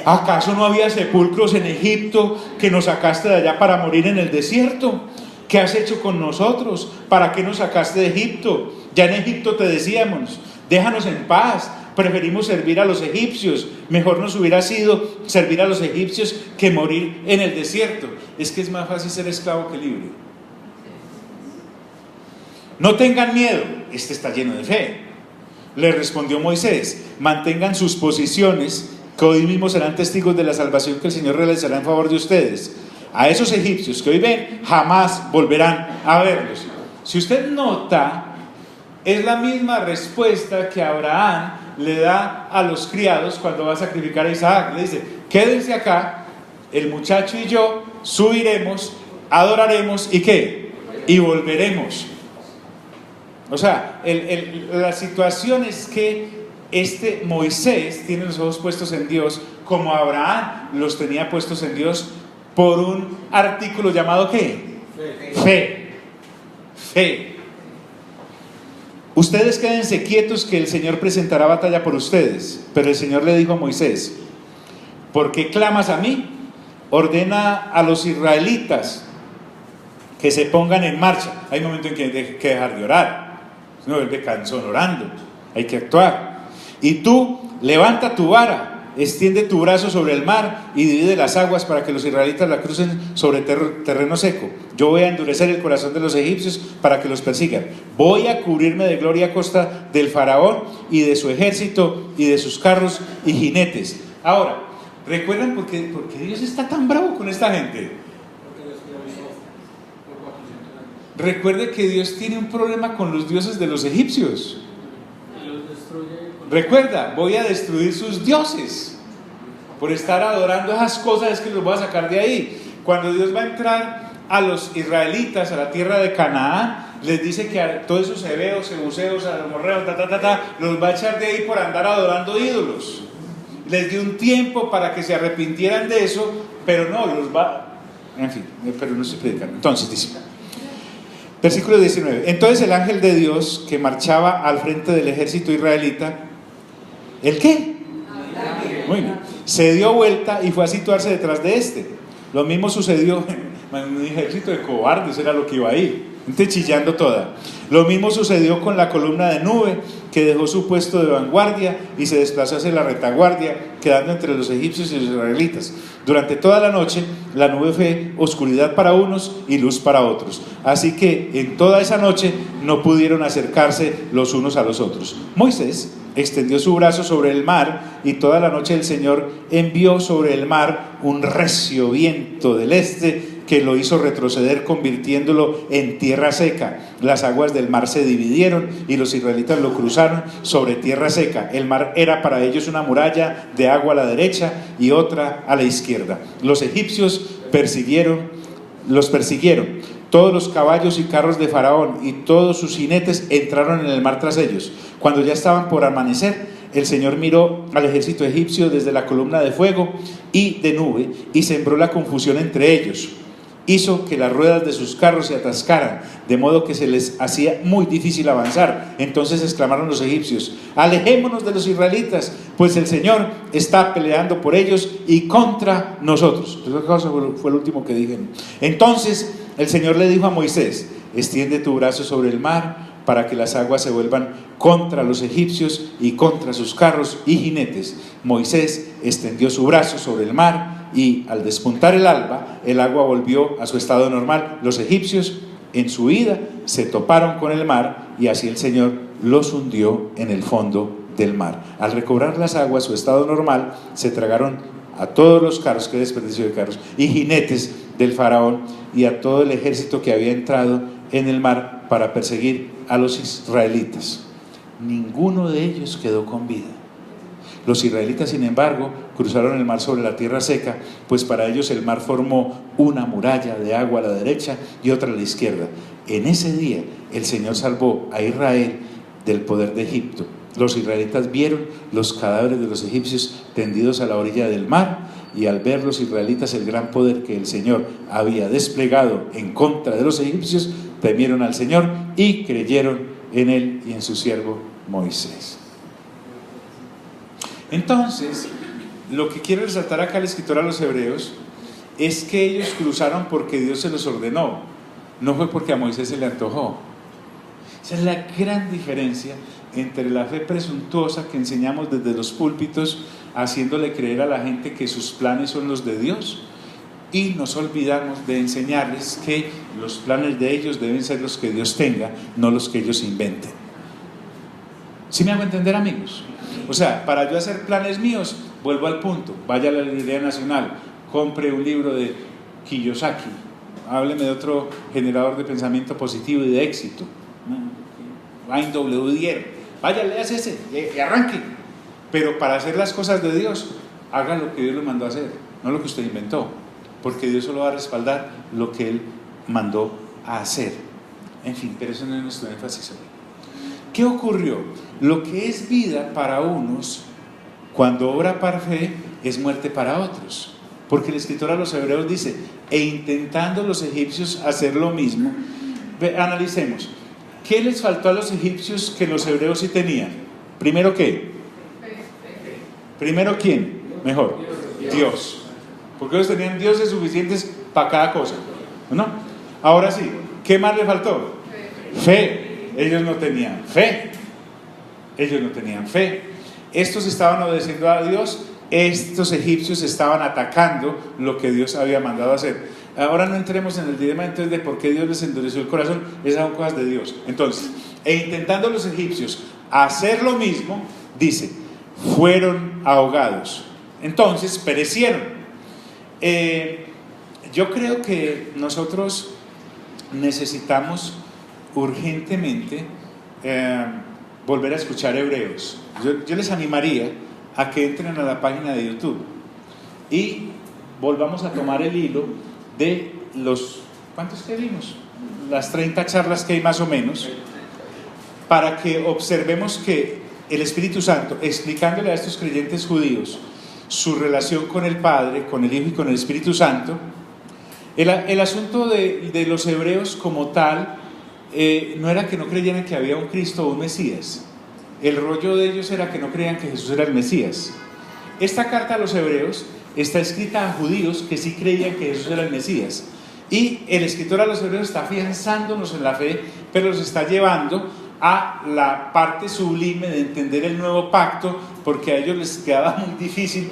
¿Acaso no había sepulcros en Egipto que nos sacaste de allá para morir en el desierto? ¿Qué has hecho con nosotros? ¿Para qué nos sacaste de Egipto? Ya en Egipto te decíamos: déjanos en paz, preferimos servir a los egipcios. Mejor nos hubiera sido servir a los egipcios que morir en el desierto. Es que es más fácil ser esclavo que libre. No tengan miedo, este está lleno de fe. Le respondió Moisés: mantengan sus posiciones, que hoy mismo serán testigos de la salvación que el Señor realizará en favor de ustedes. A esos egipcios que hoy ven, jamás volverán a verlos. Si usted nota, es la misma respuesta que Abraham le da a los criados cuando va a sacrificar a Isaac. Le dice: quédense acá, el muchacho y yo subiremos, adoraremos y ¿qué? Y volveremos. O sea, la situación es que este Moisés tiene los ojos puestos en Dios, como Abraham los tenía puestos en Dios, por un artículo llamado ¿qué? Fe. Ustedes quédense quietos, que el Señor presentará batalla por ustedes. Pero el Señor le dijo a Moisés: ¿por qué clamas a mí? Ordena a los israelitas que se pongan en marcha. Hay un momento en que hay que dejar de orar, si no vuelve cansón orando, hay que actuar. Y tú levanta tu vara, extiende tu brazo sobre el mar y divide las aguas para que los israelitas la crucen sobre terreno seco. Yo voy a endurecer el corazón de los egipcios para que los persigan. Voy a cubrirme de gloria a costa del faraón y de su ejército y de sus carros y jinetes. Ahora, ¿recuerdan por qué Dios está tan bravo con esta gente? Recuerde que Dios tiene un problema con los dioses de los egipcios. Recuerda: voy a destruir sus dioses. Por estar adorando esas cosas es que los voy a sacar de ahí. Cuando Dios va a entrar a los israelitas a la tierra de Canaán, les dice que a todos esos heveos, jebuseos, amorreos, los va a echar de ahí por andar adorando ídolos. Les dio un tiempo para que se arrepintieran de eso, pero no, los va... En fin, pero no estoy predicando. Entonces dice, versículo 19: entonces el ángel de Dios que marchaba al frente del ejército israelita, ¿el qué? Muy bien. Se dio vuelta y fue a situarse detrás de este. Lo mismo sucedió, un ejército de cobardes era lo que iba ahí, gente chillando toda. Lo mismo sucedió con la columna de nube, que dejó su puesto de vanguardia y se desplazó hacia la retaguardia, quedando entre los egipcios y los israelitas. Durante toda la noche la nube fue oscuridad para unos y luz para otros, así que en toda esa noche no pudieron acercarse los unos a los otros. Moisés extendió su brazo sobre el mar, y toda la noche el Señor envió sobre el mar un recio viento del este que lo hizo retroceder, convirtiéndolo en tierra seca. Las aguas del mar se dividieron y los israelitas lo cruzaron sobre tierra seca. El mar era para ellos una muralla de agua a la derecha y otra a la izquierda. Los egipcios los persiguieron. Todos los caballos y carros de Faraón y todos sus jinetes entraron en el mar tras ellos. Cuando ya estaban por amanecer, el Señor miró al ejército egipcio desde la columna de fuego y de nube y sembró la confusión entre ellos. Hizo que las ruedas de sus carros se atascaran, de modo que se les hacía muy difícil avanzar. Entonces exclamaron los egipcios: alejémonos de los israelitas, pues el Señor está peleando por ellos y contra nosotros. Eso fue el último que dije. Entonces el Señor le dijo a Moisés: extiende tu brazo sobre el mar, para que las aguas se vuelvan contra los egipcios y contra sus carros y jinetes. Moisés extendió su brazo sobre el mar y al despuntar el alba, el agua volvió a su estado normal. Los egipcios en su ida se toparon con el mar y así el Señor los hundió en el fondo del mar. Al recobrar las aguas su estado normal, se tragaron a todos los carros, qué desperdicio de carros, y jinetes del faraón y a todo el ejército que había entrado en el mar para perseguir a los israelitas. Ninguno de ellos quedó con vida. Los israelitas, sin embargo, cruzaron el mar sobre la tierra seca, pues para ellos el mar formó una muralla de agua a la derecha y otra a la izquierda. En ese día el Señor salvó a Israel del poder de Egipto. Los israelitas vieron los cadáveres de los egipcios tendidos a la orilla del mar, y al ver los israelitas el gran poder que el Señor había desplegado en contra de los egipcios, temieron al Señor y creyeron en él y en su siervo Moisés. Entonces, lo que quiere resaltar acá el escritor a los hebreos es que ellos cruzaron porque Dios se los ordenó, no fue porque a Moisés se le antojó. Esa es la gran diferencia entre la fe presuntuosa que enseñamos desde los púlpitos, haciéndole creer a la gente que sus planes son los de Dios, y nos olvidamos de enseñarles que los planes de ellos deben ser los que Dios tenga, no los que ellos inventen. ¿Sí me hago entender, amigos? O sea, para yo hacer planes míos, vuelvo al punto: vaya a la Librería Nacional, compre un libro de Kiyosaki, hábleme de otro generador de pensamiento positivo y de éxito, Wayne W. Dyer, vaya, léase ese y arranque. Pero para hacer las cosas de Dios, haga lo que Dios le mandó a hacer, no lo que usted inventó, porque Dios solo va a respaldar lo que Él mandó a hacer. En fin, pero eso no es nuestro énfasis hoy. ¿Qué ocurrió? Lo que es vida para unos, cuando obra por fe, es muerte para otros. Porque el escritor a los hebreos dice: e intentando los egipcios hacer lo mismo. Analicemos. ¿Qué les faltó a los egipcios que los hebreos sí tenían? Primero, ¿qué? Primero, ¿quién? Mejor, Dios. Porque ellos tenían dioses suficientes para cada cosa, ¿no? Ahora sí, ¿qué más les faltó? Fe. Ellos no tenían fe. Ellos no tenían fe. Estos estaban obedeciendo a Dios. Estos egipcios estaban atacando lo que Dios había mandado hacer. Ahora no entremos en el dilema entonces de por qué Dios les endureció el corazón. Esas son cosas de Dios. Entonces, e intentando los egipcios hacer lo mismo, dice, fueron ahogados. Entonces perecieron. Yo creo que nosotros necesitamos urgentemente volver a escuchar Hebreos. Yo les animaría a que entren a la página de YouTube y volvamos a tomar el hilo de los, ¿cuántos que vimos? Las 30 charlas que hay más o menos, para que observemos que el Espíritu Santo, explicándole a estos creyentes judíos su relación con el Padre, con el Hijo y con el Espíritu Santo. El asunto de los hebreos como tal no era que no creyeran que había un Cristo o un Mesías. El rollo de ellos era que no creían que Jesús era el Mesías. Esta carta a los hebreos está escrita a judíos que sí creían que Jesús era el Mesías, y el escritor a los hebreos está afianzándonos en la fe, pero los está llevando a la parte sublime de entender el nuevo pacto, porque a ellos les quedaba muy difícil.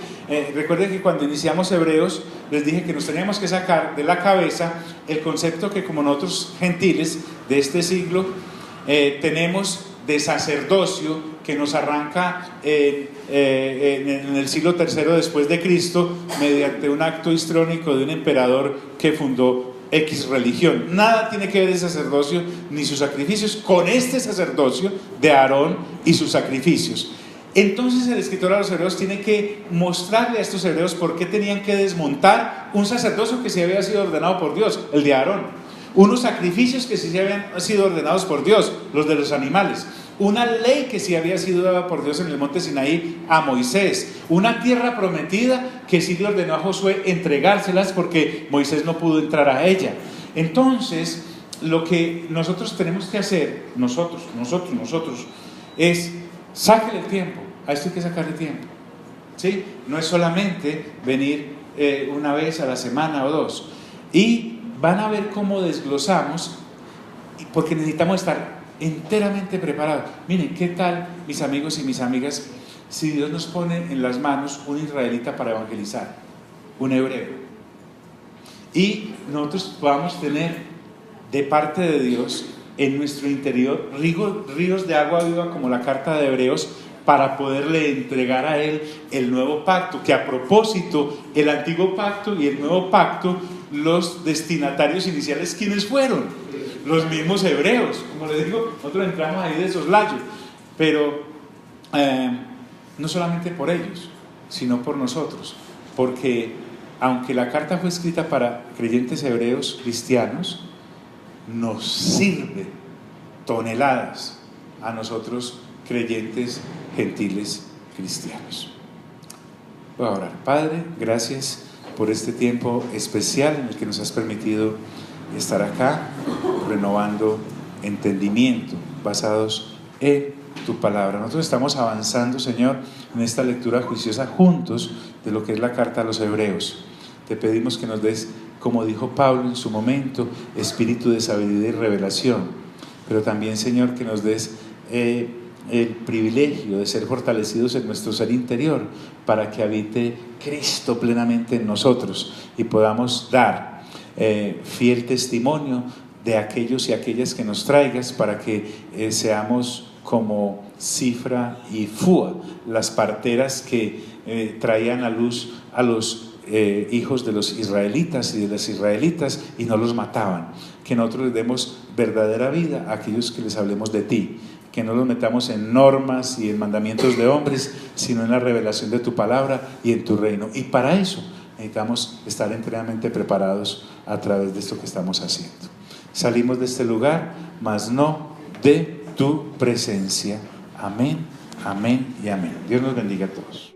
Recuerden que cuando iniciamos Hebreos les dije que nos teníamos que sacar de la cabeza el concepto que, como nosotros gentiles de este siglo tenemos de sacerdocio, que nos arranca en el siglo III después de Cristo, mediante un acto histrónico de un emperador que fundó X religión. Nada tiene que ver el sacerdocio ni sus sacrificios con este sacerdocio de Aarón y sus sacrificios. Entonces el escritor a los hebreos tiene que mostrarle a estos hebreos por qué tenían que desmontar un sacerdocio que sí había sido ordenado por Dios, el de Aarón, unos sacrificios que sí habían sido ordenados por Dios, los de los animales, una ley que sí había sido dada por Dios en el monte Sinaí a Moisés, una tierra prometida que sí le ordenó a Josué entregárselas porque Moisés no pudo entrar a ella. Entonces, lo que nosotros tenemos que hacer, nosotros, es sáquele el tiempo. A esto hay que sacarle tiempo, ¿sí? No es solamente venir una vez a la semana o dos. Y van a ver cómo desglosamos, porque necesitamos estar enteramente preparados. Miren, ¿qué tal, mis amigos y mis amigas, si Dios nos pone en las manos un israelita para evangelizar, un hebreo, y nosotros podamos tener de parte de Dios en nuestro interior ríos de agua viva como la carta de Hebreos, para poderle entregar a Él el nuevo pacto, que a propósito, el antiguo pacto y el nuevo pacto, los destinatarios iniciales, ¿quiénes fueron? Los mismos hebreos. Como les digo, nosotros entramos ahí de soslayo, pero no solamente por ellos, sino por nosotros, porque aunque la carta fue escrita para creyentes hebreos cristianos, nos sirve toneladas a nosotros creyentes gentiles cristianos. Voy a orar. Padre, gracias por este tiempo especial en el que nos has permitido estar acá, renovando entendimiento basados en tu palabra. Nosotros estamos avanzando, Señor, en esta lectura juiciosa juntos de lo que es la carta a los hebreos. Te pedimos que nos des, como dijo Pablo en su momento, espíritu de sabiduría y revelación, pero también, Señor, que nos des el privilegio de ser fortalecidos en nuestro ser interior, para que habite Cristo plenamente en nosotros y podamos dar fiel testimonio de aquellos y aquellas que nos traigas, para que seamos como Cifra y Fúa, las parteras que traían a luz a los hijos de los israelitas y de las israelitas y no los mataban. Que nosotros les demos verdadera vida a aquellos que les hablemos de ti, que no los metamos en normas y en mandamientos de hombres, sino en la revelación de tu palabra y en tu reino. Y para eso necesitamos estar enteramente preparados a través de esto que estamos haciendo. Salimos de este lugar, mas no de tu presencia. Amén, amén y amén. Dios nos bendiga a todos.